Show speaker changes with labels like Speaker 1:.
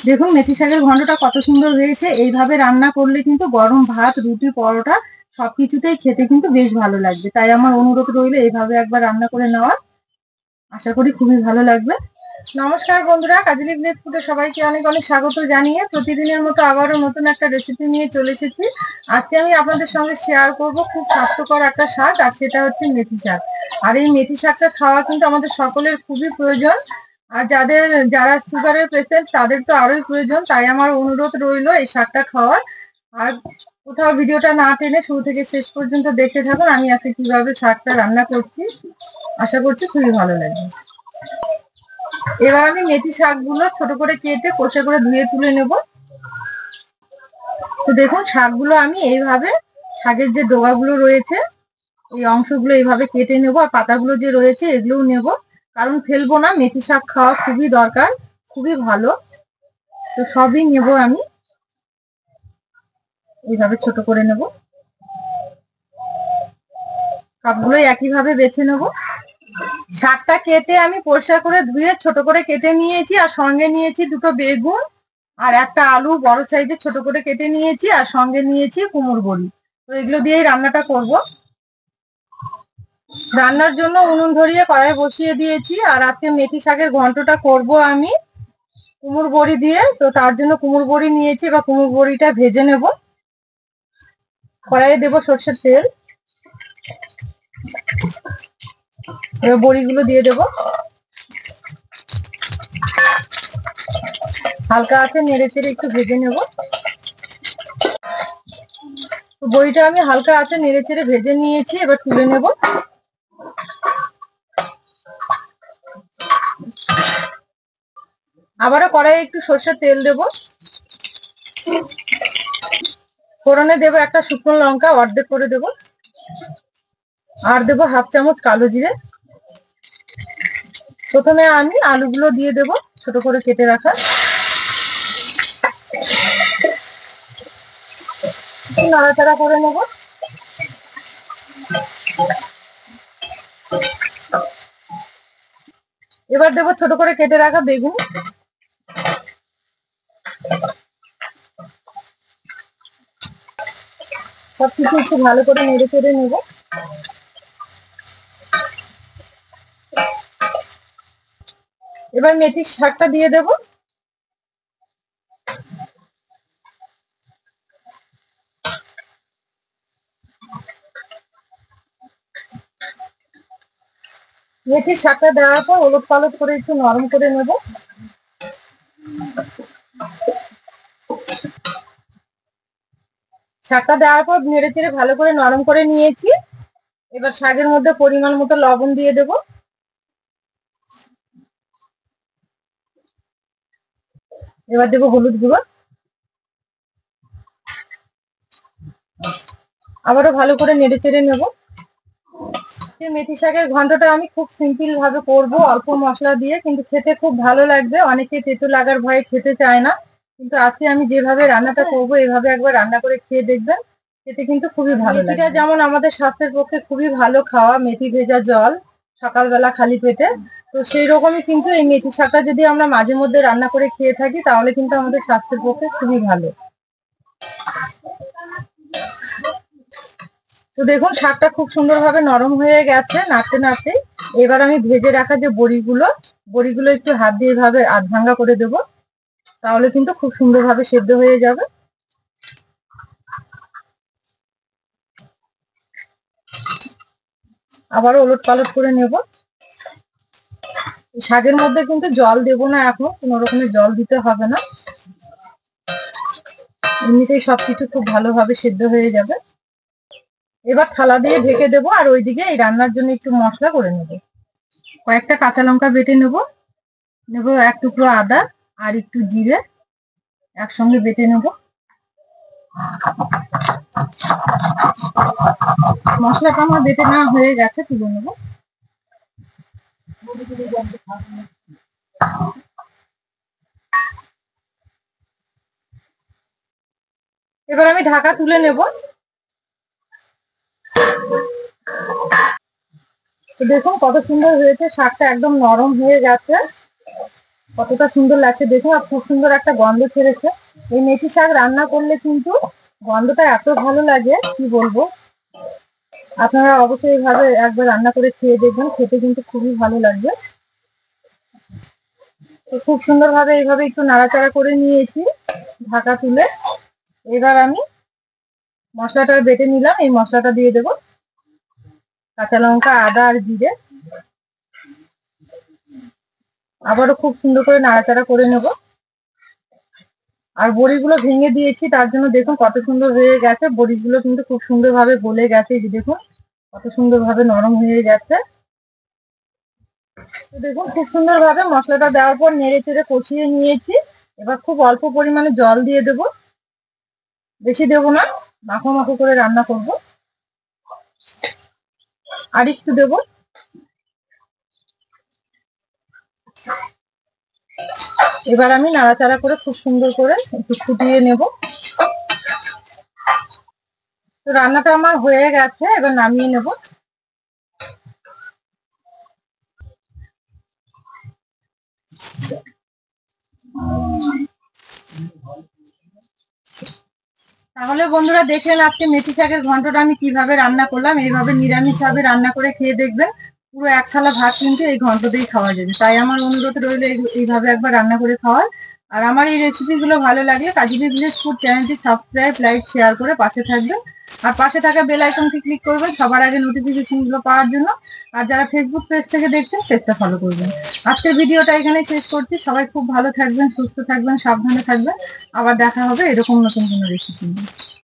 Speaker 1: দেখুন মেথি শাকের ঘন্টটা কত সুন্দর হয়েছে। এইভাবে রান্না করলে কিন্তু গরম ভাত, রুটি, পরোটা সবকিছুতেই খেতে কিন্তু বেশ ভালো লাগবে। তাই আমার অনুরোধ রইল এইভাবে একবার রান্না করে নেওয়া। আশা করি খুবই ভালো লাগবে। নমস্কার বন্ধুরা, কাজলি ভিলেজ ফুডে সবাইকে অনেক অনেক স্বাগত জানিয়ে প্রতিদিনের মতো আবারও নতুন একটা রেসিপি নিয়ে চলে এসেছি। আজকে আমি আপনাদের সঙ্গে শেয়ার করব খুব স্বাস্থ্যকর একটা শাক, আর সেটা হচ্ছে মেথি শাক। আর এই মেথি শাকটা খাওয়া কিন্তু আমাদের সকলের খুবই প্রয়োজন। আর যারা সুগারের পেশেন্ট তাদের তো আরোই প্রয়োজন। তাই আমার অনুরোধ রইল এই শাকটা খাওয়ার। আর কোথাও ভিডিওটা না টেনে শুরু থেকে শেষ পর্যন্ত দেখতে থাকুন আমি আজকে কিভাবে শাকটা রান্না করছি। আশা করছি খুবই ভালো লাগবে। এবার আমি মেথি শাকগুলো ছোট করে কেটে কষে করে ধুয়ে তুলে নেব। তো দেখুন শাকগুলো আমি এইভাবে শাকের যে ডগাগুলো রয়েছে এই অংশগুলো এইভাবে কেটে নেব, আর পাতাগুলো যে রয়েছে এগুলোও নেব, কারণ ফেলবো না। মেথি শাক খাওয়া খুবই দরকার, খুবই ভালো। তো সবই নেব আমি, এইভাবে ছোট করে নেব। সবগুলোই একইভাবে বেছে নেব। শাকটা কেটে আমি পরিষ্কার করে ধুয়ে ছোট করে কেটে নিয়েছি, আর সঙ্গে নিয়েছি দুটো বেগুন আর একটা আলু বড় সাইজের ছোট করে কেটে নিয়েছি, আর সঙ্গে নিয়েছি কুমড়ো বড়ি। তো এগুলো দিয়েই রান্নাটা করব। রান্নার জন্য উনুন ধরিয়ে কড়াই বসিয়ে দিয়েছি, আর আজকে মেথি শাকের ঘন্টটা করব আমি কুমড়ো বড়ি দিয়ে। তো তার জন্য কুমড়ো বড়ি নিয়েছি, এবার কুমড়ো বড়িটা ভেজে নেব। কড়াইয়ে দেব সর্ষের তেল, এবার বড়িগুলো দিয়ে দেব। হালকা আছে নেড়ে চেড়ে একটু ভেজে নেব। বড়িটা আমি হালকা আছে নেড়ে চেড়ে ভেজে নিয়েছি, এবার তুলে নেব। আবারও কড়াইয়ে একটু সর্ষের তেল দেব। ফোড়নে দেব একটা শুকনো লঙ্কা অর্ধেক করে দেব, আর দেব হাফ চামচ কালো জিরে। প্রথমে আমি আলুগুলো দিয়ে দেব ছোট করে কেটে রাখা। নাড়াচাড়া করে নেব। এবার দেব ছোট করে কেটে রাখা বেগুন। সবকিছু একটু ভালো করে নেড়ে চেড়ে নেব। এবার মেথির শাকটা দিয়ে দেব। মেথির শাকটা দেওয়ার পর ওলট পালট করে একটু নরম করে নেব। শাকটা দেওয়ার পর নেড়ে চেড়ে ভালো করে নরম করে নিয়েছি। এবার শাকের মধ্যে পরিমাণ মতো লবণ দিয়ে দেব। এবার দেব হলুদ গুঁড়ো। আবারও ভালো করে নেড়ে চেড়ে নেব। মেথি শাকের ঘন্টটা আমি খুব সিম্পল ভাবে করব, অল্প মশলা দিয়ে, কিন্তু খেতে খুব ভালো লাগবে। অনেকে তেতো লাগার ভয়ে খেতে চায় না, কিন্তু আজকে আমি যেভাবে রান্নাটা করব এভাবে একবার রান্না করে খেয়ে দেখবেন, খেতে কিন্তু খুবই ভালো লাগে। মেথিটা যেমন আমাদের স্বাস্থ্যের পক্ষে খুবই ভালো খাওয়া, মেথি ভেজা জল সকালবেলা খালি পেটে, তো সেই রকমই কিন্তু এই মেথি শাকটা যদি আমরা মাঝে মধ্যে রান্না করে খেয়ে থাকি তাহলে কিন্তু আমাদের স্বাস্থ্যের পক্ষে খুবই ভালো। তো দেখুন শাকটা খুব সুন্দরভাবে নরম হয়ে গেছে নাড়তে নাড়তে। এবার আমি ভেজে রাখা যে বড়িগুলো একটু হাত দিয়ে এভাবে আধ ভাঙ্গা করে দেব, তাহলে কিন্তু খুব সুন্দরভাবে সেদ্ধ হয়ে যাবে। আবারও ওলট পালট করে নেব। শাকের মধ্যে কিন্তু জল দেব না, এখন কোনো রকমের জল দিতে হবে না, এমনিতেই সবকিছু খুব ভালোভাবে সেদ্ধ হয়ে যাবে। এবার থালা দিয়ে ঢেকে দেবো, আর ওইদিকে এই রান্নার জন্য একটু মশলা করে নেব। কয়েকটা কাঁচা লঙ্কা বেটে নেব, এক টুকরো আদা আর একটু জিরে একসঙ্গে বেটে নেব। মশলাটা আমার বেটে নেওয়া হয়ে গেছে, তুলে নেব। এবার আমি ঢাকা তুলে নেব। তো দেখুন কত সুন্দর হয়েছে, শাকটা একদম নরম হয়ে গেছে। কতটা সুন্দর লাগছে দেখুন, আর খুব সুন্দর একটা গন্ধ ছেড়েছে। এই মেথি শাক রান্না করলে কিন্তু গন্ধটা এত ভালো লাগে কি বলবো। আপনারা অবশ্যই এইভাবে একবার রান্না করে খেয়ে দেখবেন, খেতে কিন্তু খুবই ভালো লাগবে। তো খুব সুন্দরভাবে এইভাবে একটু নাড়াচাড়া করে নিয়েছি ঢাকা তুলে। এবার আমি মশলাটা বেটে নিলাম, এই মশলাটা দিয়ে দেবো। কাঁচা লঙ্কা, আদা আর জিরে। আবারও খুব সুন্দর করে নাড়াচাড়া করে নেব। আর বড়িগুলো ভেঙে দিয়েছি, তার জন্য দেখুন কত সুন্দর হয়ে গেছে। বড়িগুলো কিন্তু খুব সুন্দরভাবে গলে গেছে, এই যে দেখুন কত সুন্দরভাবে নরম হয়ে গেছে। তো দেখুন খুব সুন্দরভাবে মশলাটা দেওয়ার পর নেড়ে চেড়ে কষিয়ে নিয়েছি। এবার খুব অল্প পরিমাণে জল দিয়ে দেব, বেশি দেবো না, মাখো মাখো করে রান্না করব। আর একটু দেবো। এবার আমি নাড়াচাড়া করে খুব সুন্দর করে একটু ফুটিয়ে নেব। তো রান্নাটা আমার হয়ে গেছে, এবার নামিয়ে নেব। তাহলে বন্ধুরা দেখলেন আজকে মেথি শাকের ঘন্টটা আমি কিভাবে রান্না করলাম। এইভাবে নিরামিষ ভাবে রান্না করে খেয়ে দেখবেন, পুরো এক থালা ভাত কিন্তু এই ঘন্ট দিয়েই খাওয়া যাবে। তাই আমার অনুরোধ রইল এইভাবে একবার রান্না করে খাওয়ার। আর আমার এই রেসিপি গুলো ভালো লাগলে কাজী ভিলেজ ফুড চ্যানেলটি সাবস্ক্রাইব, লাইক, শেয়ার করে পাশে থাকবেন। আর পাশে থাকা বেল আইকনটি ক্লিক করবেন সবার আগে নোটিফিকেশন গুলো পাওয়ার জন্য। আর যারা ফেসবুক পেজ থেকে দেখছেন পেজটা ফলো করবেন। আজকের ভিডিওটা এখানে শেষ করছি। সবাই খুব ভালো থাকবেন, সুস্থ থাকবেন, সাবধানে থাকবেন। আবার দেখা হবে এরকম নতুন কোনো রেসিপি নিয়ে।